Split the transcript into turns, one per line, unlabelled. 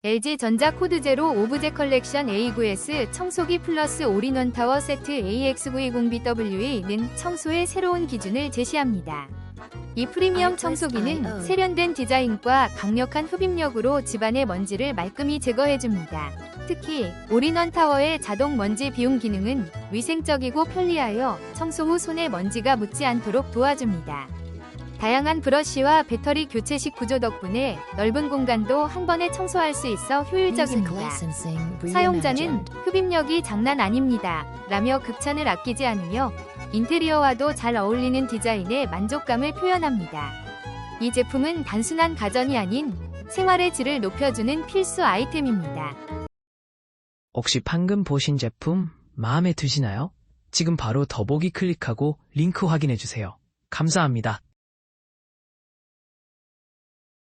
LG전자 코드제로 오브제 컬렉션 A9S 청소기 플러스 올인원 타워 세트 AX920BWE는 청소의 새로운 기준을 제시합니다. 이 프리미엄 청소기는 세련된 디자인과 강력한 흡입력으로 집안의 먼지를 말끔히 제거해줍니다. 특히 올인원 타워의 자동 먼지 비움 기능은 위생적이고 편리하여 청소 후 손에 먼지가 묻지 않도록 도와줍니다. 다양한 브러쉬와 배터리 교체식 구조 덕분에 넓은 공간도 한 번에 청소할 수 있어 효율적입니다. 사용자는 흡입력이 장난 아닙니다 라며 극찬을 아끼지 않으며 인테리어와도 잘 어울리는 디자인에 만족감을 표현합니다. 이 제품은 단순한 가전이 아닌 생활의 질을 높여주는 필수 아이템입니다.
혹시 방금 보신 제품 마음에 드시나요? 지금 바로 더보기 클릭하고 링크 확인해주세요. 감사합니다.